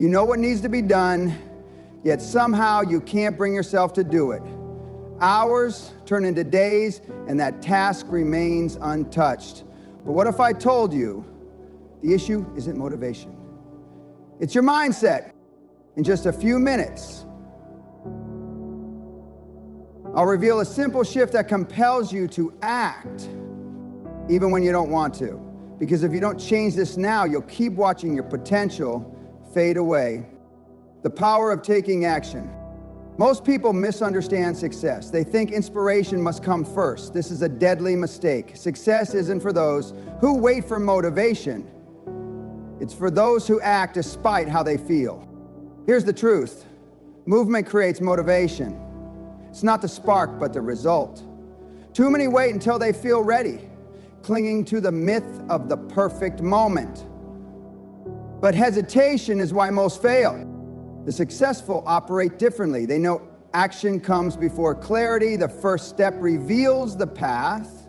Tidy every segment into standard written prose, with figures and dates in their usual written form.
You know what needs to be done, yet somehow you can't bring yourself to do it. Hours turn into days, and that task remains untouched. But what if I told you the issue isn't motivation? It's your mindset. In just a few minutes, I'll reveal a simple shift that compels you to act, even when you don't want to. Because if you don't change this now, you'll keep watching your potential fade away. The power of taking action. Most people misunderstand success. They think inspiration must come first. This is a deadly mistake. Success isn't for those who wait for motivation. It's for those who act despite how they feel. Here's the truth. Movement creates motivation. It's not the spark, but the result. Too many wait until they feel ready, clinging to the myth of the perfect moment. But hesitation is why most fail. The successful operate differently. They know action comes before clarity. The first step reveals the path.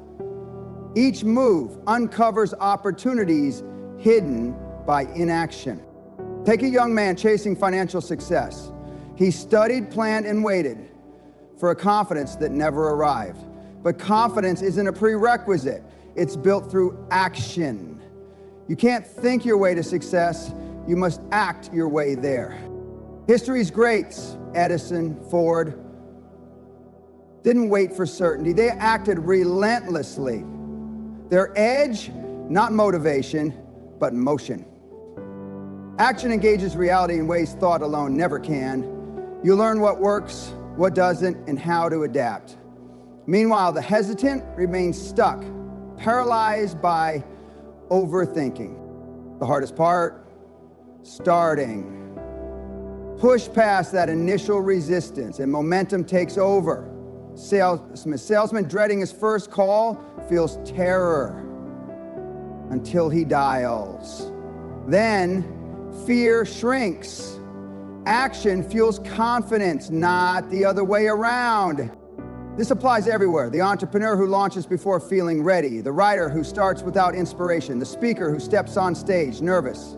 Each move uncovers opportunities hidden by inaction. Take a young man chasing financial success. He studied, planned, and waited for a confidence that never arrived. But confidence isn't a prerequisite. It's built through action. You can't think your way to success. You must act your way there. History's greats, Edison, Ford, didn't wait for certainty. They acted relentlessly. Their edge, not motivation, but motion. Action engages reality in ways thought alone never can. You learn what works, what doesn't, and how to adapt. Meanwhile, the hesitant remains stuck, paralyzed by overthinking. The hardest part, starting. Push past that initial resistance and momentum takes over. Salesman dreading his first call feels terror until he dials. Then fear shrinks. Action fuels confidence, not the other way around. This applies everywhere. The entrepreneur who launches before feeling ready, the writer who starts without inspiration, the speaker who steps on stage nervous.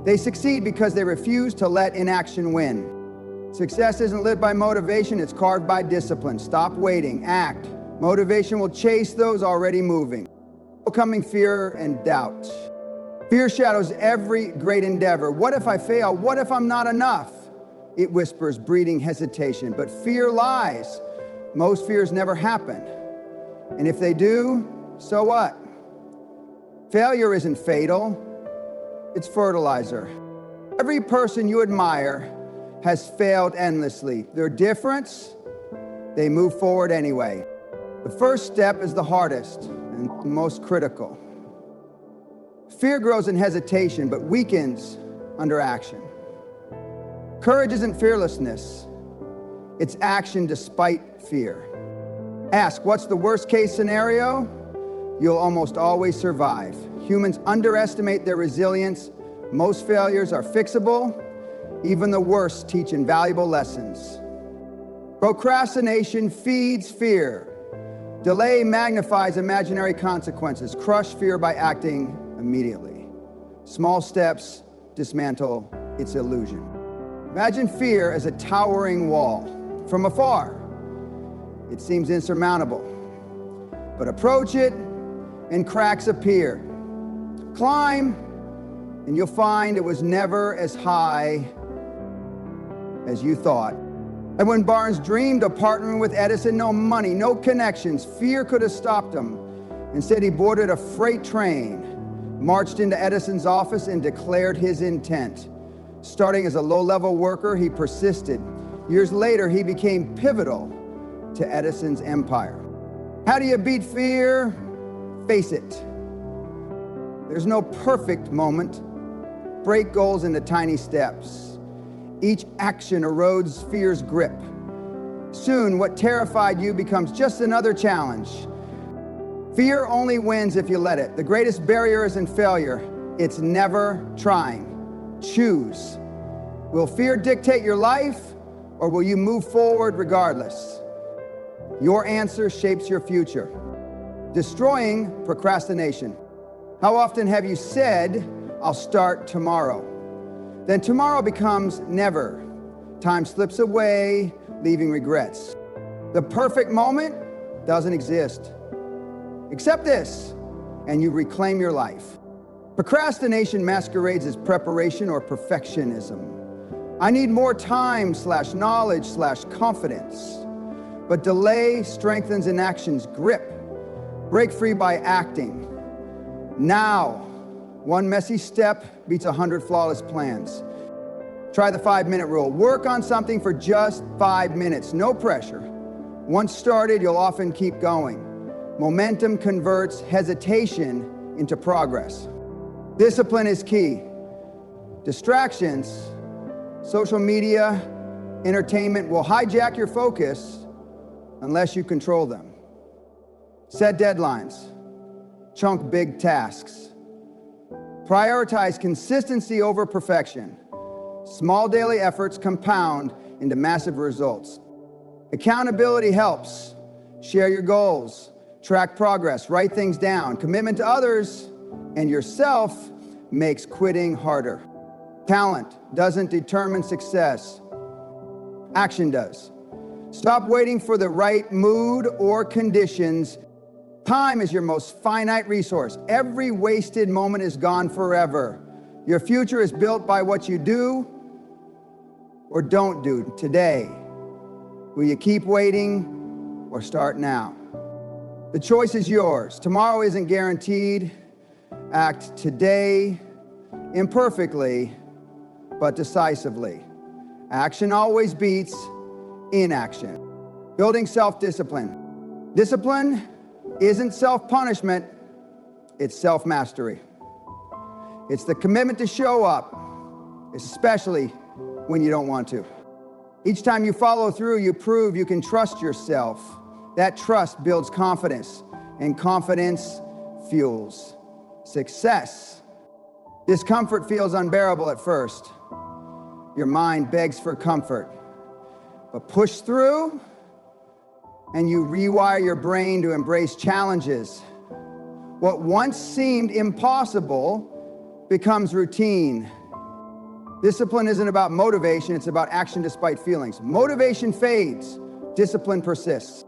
They succeed because they refuse to let inaction win. Success isn't lived by motivation, it's carved by discipline. Stop waiting, act. Motivation will chase those already moving. Overcoming fear and doubt. Fear shadows every great endeavor. What if I fail? What if I'm not enough? It whispers, breeding hesitation. But fear lies. Most fears never happen. And if they do, so what? Failure isn't fatal. It's fertilizer. Every person you admire has failed endlessly. Their difference, they move forward anyway. The first step is the hardest and most critical. Fear grows in hesitation, but weakens under action. Courage isn't fearlessness. It's action despite fear. Ask, what's the worst case scenario? You'll almost always survive. Humans underestimate their resilience. Most failures are fixable. Even the worst teach invaluable lessons. Procrastination feeds fear. Delay magnifies imaginary consequences. Crush fear by acting immediately. Small steps dismantle its illusion. Imagine fear as a towering wall. From afar, it seems insurmountable. But approach it and cracks appear. Climb, and you'll find it was never as high as you thought. And when Barnes dreamed of partnering with Edison, no money, no connections, fear could have stopped him. Instead, he boarded a freight train, marched into Edison's office, and declared his intent. Starting as a low-level worker, he persisted. Years later, he became pivotal to Edison's empire. How do you beat fear? Face it. There's no perfect moment. Break goals into tiny steps. Each action erodes fear's grip. Soon, what terrified you becomes just another challenge. Fear only wins if you let it. The greatest barrier isn't failure. It's never trying. Choose. Will fear dictate your life, or will you move forward regardless? Your answer shapes your future. Destroying procrastination. How often have you said, I'll start tomorrow? then tomorrow becomes never. Time slips away, leaving regrets. The perfect moment doesn't exist. Accept this, and you reclaim your life. Procrastination masquerades as preparation or perfectionism. I need more time /knowledge/confidence. But delay strengthens inaction's grip. Break free by acting. Now, one messy step beats 100 flawless plans. Try the 5-minute rule. Work on something for just 5 minutes, no pressure. Once started, you'll often keep going. Momentum converts hesitation into progress. Discipline is key. Distractions, social media, entertainment will hijack your focus unless you control them. Set deadlines. Chunk big tasks. Prioritize consistency over perfection. Small daily efforts compound into massive results. Accountability helps. Share your goals. Track progress. Write things down. Commitment to others and yourself makes quitting harder. Talent doesn't determine success. Action does. Stop waiting for the right mood or conditions. Time is your most finite resource. Every wasted moment is gone forever. Your future is built by what you do or don't do today. Will you keep waiting or start now? The choice is yours. Tomorrow isn't guaranteed. Act today, imperfectly, but decisively. Action always beats inaction. Building self-discipline. Discipline isn't self-punishment, it's self-mastery. It's the commitment to show up, especially when you don't want to. Each time you follow through, you prove you can trust yourself. That trust builds confidence, and confidence fuels success. Discomfort feels unbearable at first. Your mind begs for comfort. But push through, and you rewire your brain to embrace challenges. What once seemed impossible becomes routine. Discipline isn't about motivation, it's about action despite feelings. Motivation fades, discipline persists.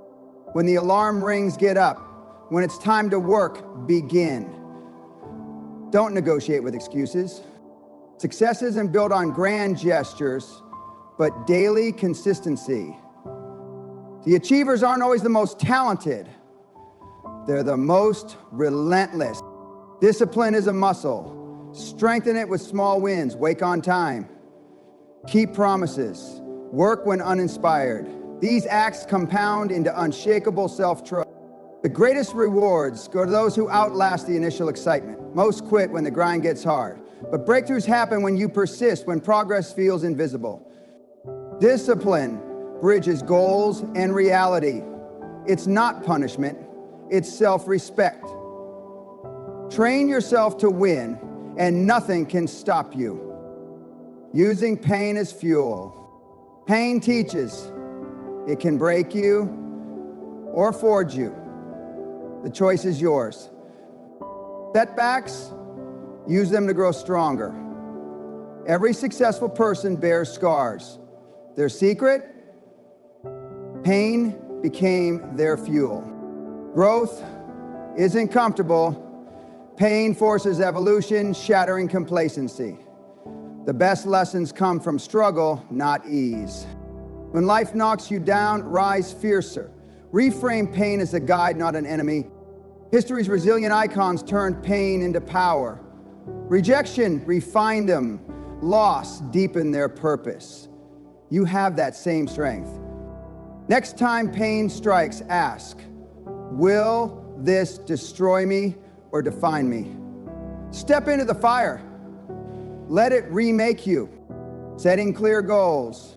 When the alarm rings, get up. When it's time to work, begin. Don't negotiate with excuses. Success isn't built on grand gestures, but daily consistency. The achievers aren't always the most talented. They're the most relentless. Discipline is a muscle. Strengthen it with small wins. Wake on time. Keep promises. Work when uninspired. These acts compound into unshakable self-trust. The greatest rewards go to those who outlast the initial excitement. Most quit when the grind gets hard. But breakthroughs happen when you persist, when progress feels invisible. Discipline bridges goals and reality. It's not punishment, it's self-respect. Train yourself to win, and nothing can stop you. Using pain as fuel. Pain teaches. It can break you or forge you. The choice is yours. Setbacks, use them to grow stronger. Every successful person bears scars. Their secret? Pain became their fuel. Growth isn't comfortable. Pain forces evolution, shattering complacency. The best lessons come from struggle, not ease. When life knocks you down, rise fiercer. Reframe pain as a guide, not an enemy. History's resilient icons turned pain into power. Rejection refined them. Loss deepened their purpose. You have that same strength. Next time pain strikes, ask, will this destroy me or define me? Step into the fire. Let it remake you. Setting clear goals.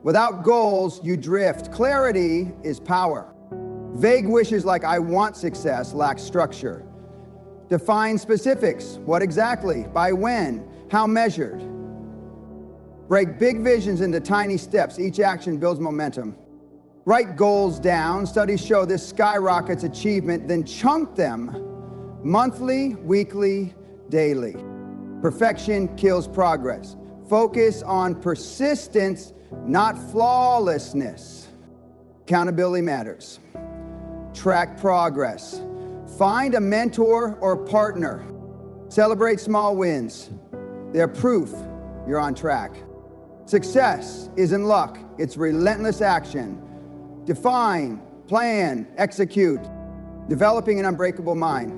Without goals, you drift. Clarity is power. Vague wishes like I want success lack structure. Define specifics. What exactly? By when? How measured? Break big visions into tiny steps. Each action builds momentum. Write goals down. Studies show this skyrockets achievement, then chunk them monthly, weekly, daily. Perfection kills progress. Focus on persistence, not flawlessness. Accountability matters. Track progress. Find a mentor or partner. Celebrate small wins. They're proof you're on track. Success isn't luck, it's relentless action. Define, plan, execute. Developing an unbreakable mind.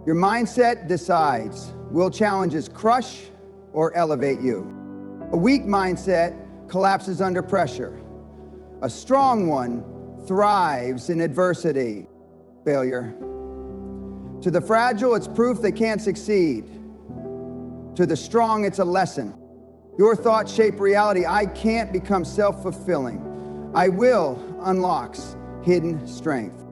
Your mindset decides. Will challenges crush or elevate you? A weak mindset collapses under pressure. A strong one thrives in adversity. Failure. To the fragile, it's proof they can't succeed. To the strong, it's a lesson. Your thoughts shape reality. I can't become self-fulfilling. I will unlocks hidden strength.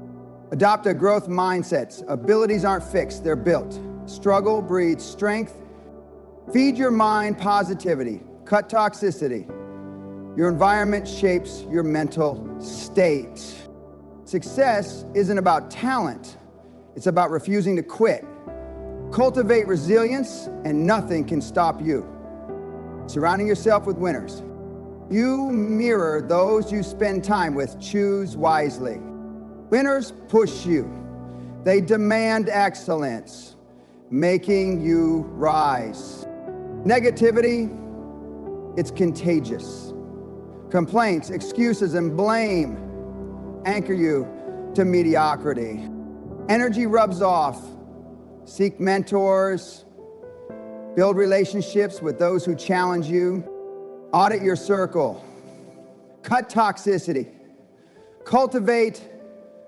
Adopt a growth mindset. Abilities aren't fixed, they're built. Struggle breeds strength. Feed your mind positivity. Cut toxicity. Your environment shapes your mental state. Success isn't about talent. It's about refusing to quit. Cultivate resilience, and nothing can stop you. Surrounding yourself with winners. You mirror those you spend time with. Choose wisely. Winners push you. They demand excellence, making you rise. Negativity, it's contagious. Complaints, excuses, and blame anchor you to mediocrity. Energy rubs off. Seek mentors. Build relationships with those who challenge you. Audit your circle. Cut toxicity. Cultivate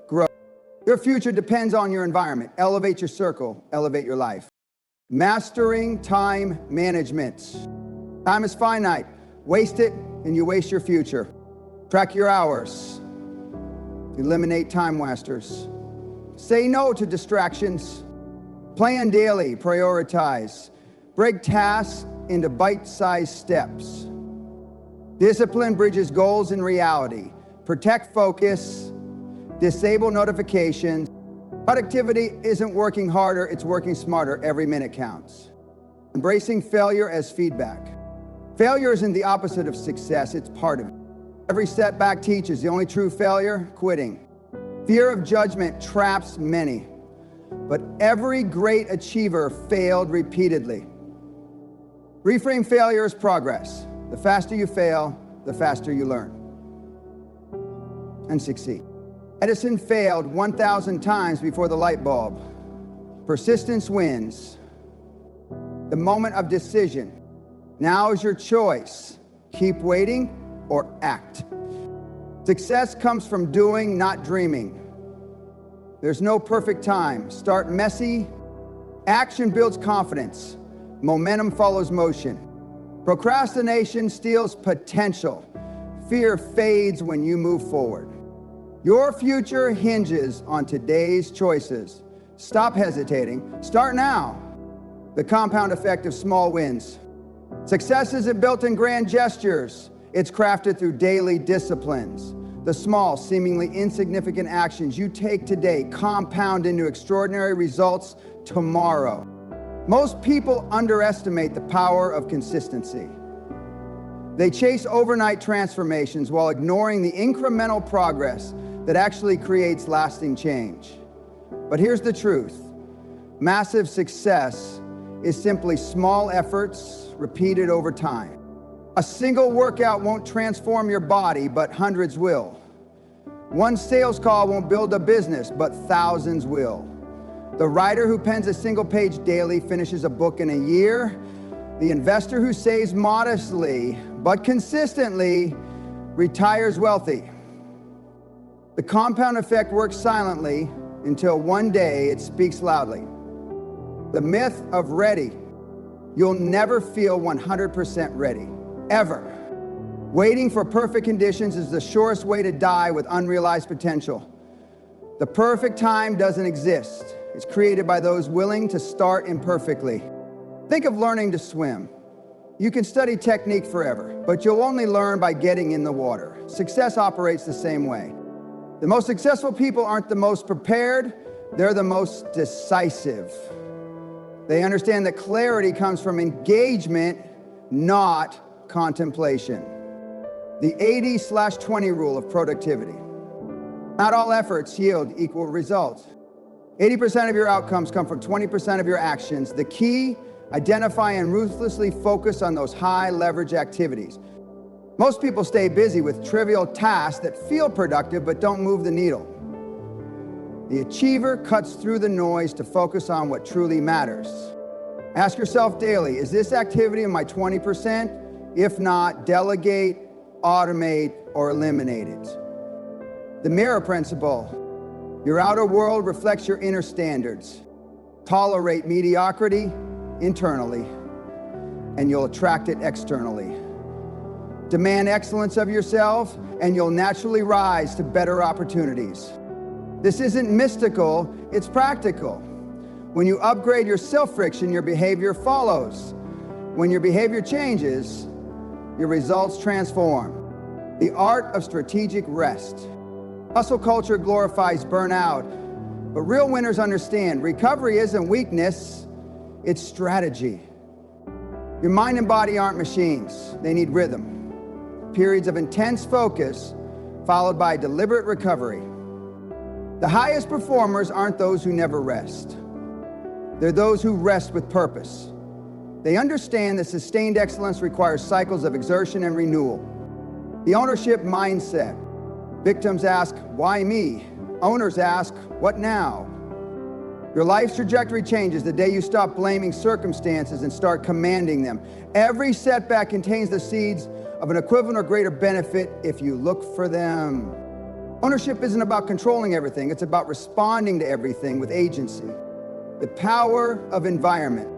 growth. Your future depends on your environment. Elevate your circle. Elevate your life. Mastering time management. Time is finite. Waste it and you waste your future. Track your hours. Eliminate time wasters. Say no to distractions. Plan daily. Prioritize. Break tasks into bite-sized steps. Discipline bridges goals and reality. Protect focus. Disable notifications. Productivity isn't working harder, it's working smarter. Every minute counts. Embracing failure as feedback. Failure isn't the opposite of success, it's part of it. Every setback teaches. The only true failure, quitting. Fear of judgment traps many, but every great achiever failed repeatedly. Reframe failure as progress. The faster you fail, the faster you learn and succeed. Edison failed 1,000 times before the light bulb. Persistence wins. The moment of decision. Now is your choice. Keep waiting or act. Success comes from doing, not dreaming. There's no perfect time. Start messy. Action builds confidence. Momentum follows motion. Procrastination steals potential. Fear fades when you move forward. Your future hinges on today's choices. Stop hesitating. Start now. The compound effect of small wins. Success isn't built in grand gestures. It's crafted through daily disciplines. The small, seemingly insignificant actions you take today compound into extraordinary results tomorrow. Most people underestimate the power of consistency. They chase overnight transformations while ignoring the incremental progress that actually creates lasting change. But here's the truth. Massive success is simply small efforts repeated over time. A single workout won't transform your body, but hundreds will. One sales call won't build a business, but thousands will. The writer who pens a single page daily finishes a book in a year. The investor who saves modestly, but consistently, retires wealthy. The compound effect works silently until one day it speaks loudly. The myth of ready. You'll never feel 100% ready, ever. Waiting for perfect conditions is the surest way to die with unrealized potential. The perfect time doesn't exist. It's created by those willing to start imperfectly. Think of learning to swim. You can study technique forever, but you'll only learn by getting in the water. Success operates the same way. The most successful people aren't the most prepared, they're the most decisive. They understand that clarity comes from engagement, not contemplation. The 80/20 rule of productivity. Not all efforts yield equal results. 80% of your outcomes come from 20% of your actions. The key, identify and ruthlessly focus on those high leverage activities. Most people stay busy with trivial tasks that feel productive but don't move the needle. The achiever cuts through the noise to focus on what truly matters. Ask yourself daily, is this activity in my 20%? If not, delegate, automate, or eliminate it. The mirror principle. Your outer world reflects your inner standards. Tolerate mediocrity internally, and you'll attract it externally. Demand excellence of yourself, and you'll naturally rise to better opportunities. This isn't mystical, it's practical. When you upgrade your self-friction, your behavior follows. When your behavior changes, your results transform. The art of strategic rest. Hustle culture glorifies burnout, but real winners understand recovery isn't weakness, it's strategy. Your mind and body aren't machines, they need rhythm. Periods of intense focus followed by deliberate recovery. The highest performers aren't those who never rest. They're those who rest with purpose. They understand that sustained excellence requires cycles of exertion and renewal. The ownership mindset. Victims ask, why me? Owners ask, what now? Your life's trajectory changes the day you stop blaming circumstances and start commanding them. Every setback contains the seeds of an equivalent or greater benefit if you look for them. Ownership isn't about controlling everything, it's about responding to everything with agency. The power of environment.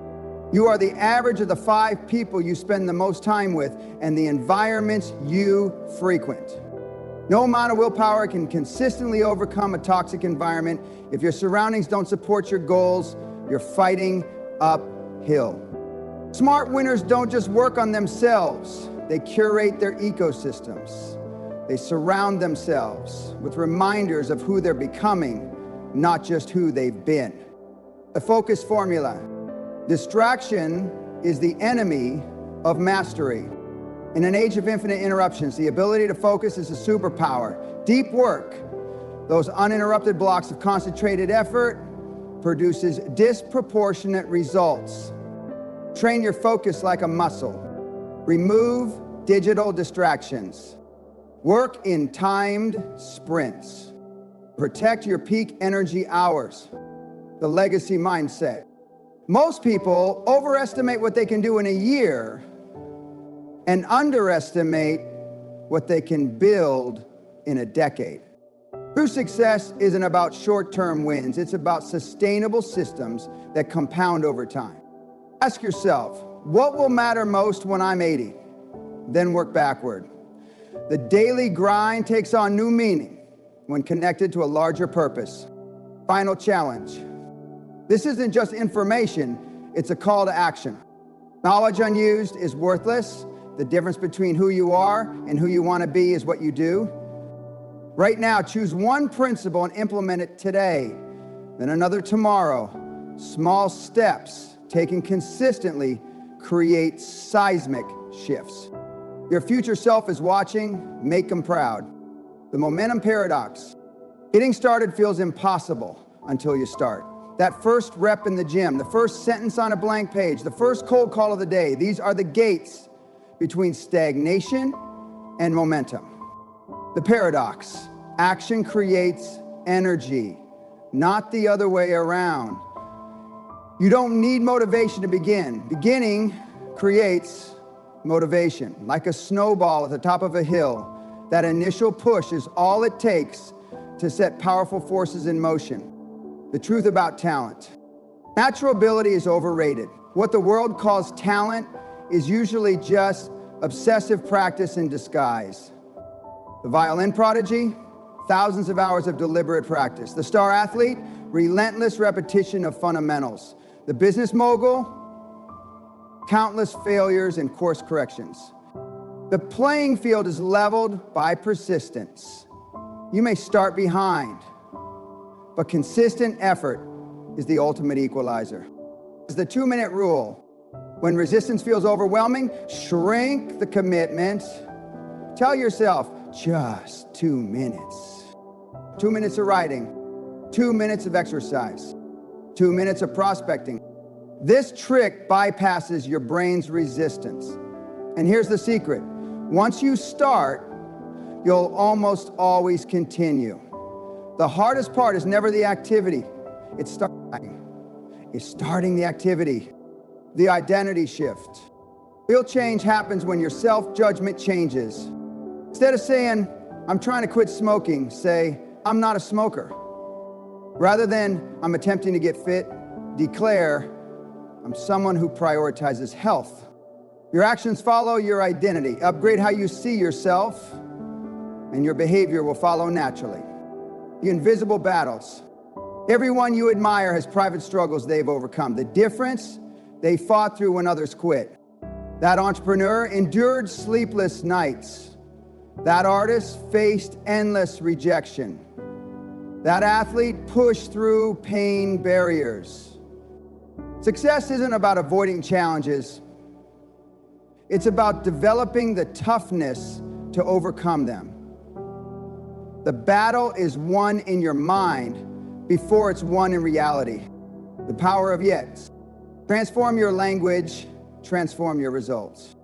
You are the average of the 5 people you spend the most time with and the environments you frequent. No amount of willpower can consistently overcome a toxic environment. If your surroundings don't support your goals, you're fighting uphill. Smart winners don't just work on themselves, they curate their ecosystems. They surround themselves with reminders of who they're becoming, not just who they've been. The focus formula. Distraction is the enemy of mastery. In an age of infinite interruptions, the ability to focus is a superpower. Deep work, those uninterrupted blocks of concentrated effort, produces disproportionate results. Train your focus like a muscle. Remove digital distractions. Work in timed sprints. Protect your peak energy hours. The legacy mindset. Most people overestimate what they can do in a year and underestimate what they can build in a decade. True success isn't about short-term wins, it's about sustainable systems that compound over time. Ask yourself, what will matter most when I'm 80? Then work backward. The daily grind takes on new meaning when connected to a larger purpose. Final challenge. This isn't just information, it's a call to action. Knowledge unused is worthless. The difference between who you are and who you want to be is what you do. Right now, choose one principle and implement it today, then another tomorrow. Small steps taken consistently create seismic shifts. Your future self is watching, make them proud. The momentum paradox. Getting started feels impossible until you start. That first rep in the gym, the first sentence on a blank page, the first cold call of the day, these are the gates between stagnation and momentum. The paradox, action creates energy, not the other way around. You don't need motivation to begin. Beginning creates motivation. Like a snowball at the top of a hill, that initial push is all it takes to set powerful forces in motion. The truth about talent. Natural ability is overrated. What the world calls talent is usually just obsessive practice in disguise. The violin prodigy, thousands of hours of deliberate practice. The star athlete, relentless repetition of fundamentals. The business mogul, countless failures and course corrections. The playing field is leveled by persistence. You may start behind, but consistent effort is the ultimate equalizer. It's the 2-minute rule. When resistance feels overwhelming, shrink the commitment. Tell yourself, just 2 minutes. 2 minutes of writing, 2 minutes of exercise, 2 minutes of prospecting. This trick bypasses your brain's resistance. And here's the secret. Once you start, you'll almost always continue. The hardest part is never the activity. It's starting the activity. The identity shift. Real change happens when your self-judgment changes. Instead of saying, I'm trying to quit smoking, say, I'm not a smoker. Rather than, I'm attempting to get fit, declare, I'm someone who prioritizes health. Your actions follow your identity. Upgrade how you see yourself, and your behavior will follow naturally. The invisible battles. Everyone you admire has private struggles they've overcome. The difference, they fought through when others quit. That entrepreneur endured sleepless nights. That artist faced endless rejection. That athlete pushed through pain barriers. Success isn't about avoiding challenges. It's about developing the toughness to overcome them. The battle is won in your mind before it's won in reality. The power of yet. Transform your language, transform your results.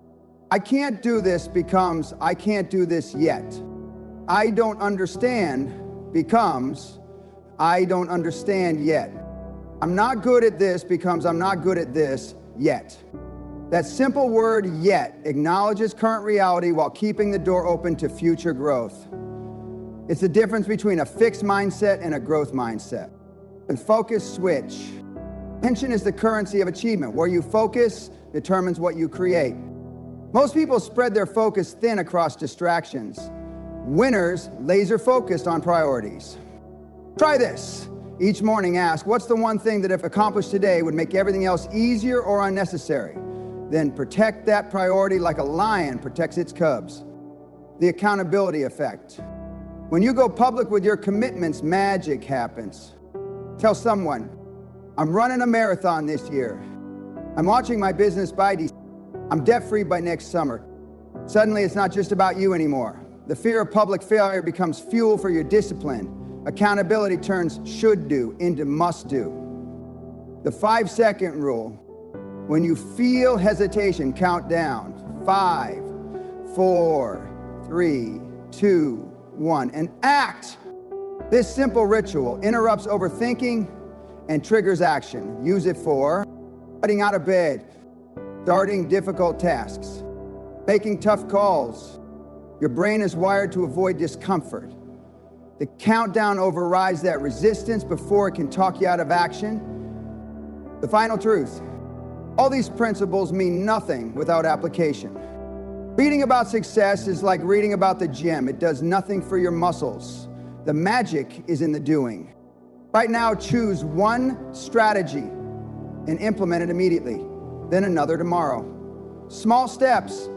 I can't do this becomes I can't do this yet. I don't understand becomes I don't understand yet. I'm not good at this becomes I'm not good at this yet. That simple word yet acknowledges current reality while keeping the door open to future growth. It's the difference between a fixed mindset and a growth mindset. And focus switch. Attention is the currency of achievement. Where you focus determines what you create. Most people spread their focus thin across distractions. Winners laser focused on priorities. Try this. Each morning ask, what's the one thing that if accomplished today would make everything else easier or unnecessary? Then protect that priority like a lion protects its cubs. The accountability effect. When you go public with your commitments, magic happens. Tell someone, I'm running a marathon this year. I'm launching my business by December. I'm debt-free by next summer. Suddenly, it's not just about you anymore. The fear of public failure becomes fuel for your discipline. Accountability turns should do into must do. The 5-second rule. When you feel hesitation, count down. 5, 4, 3, 2, 1, and act. This simple ritual interrupts overthinking and triggers action. Use it for getting out of bed, starting difficult tasks, making tough calls. Your brain is wired to avoid discomfort. The countdown overrides that resistance before it can talk you out of action. The final truth. All these principles mean nothing without application. Reading about success is like reading about the gym. It does nothing for your muscles. The magic is in the doing. Right now, choose one strategy and implement it immediately, then another tomorrow. Small steps,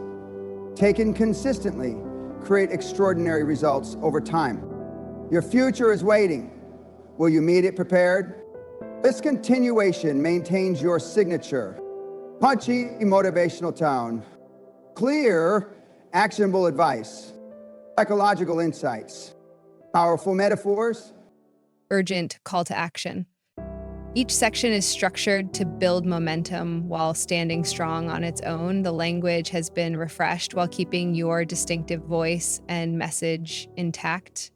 taken consistently, create extraordinary results over time. Your future is waiting. Will you meet it prepared? This continuation maintains your signature. Punchy, motivational tone. Clear, actionable advice. Psychological insights. Powerful metaphors. Urgent call to action. Each section is structured to build momentum while standing strong on its own. The language has been refreshed while keeping your distinctive voice and message intact.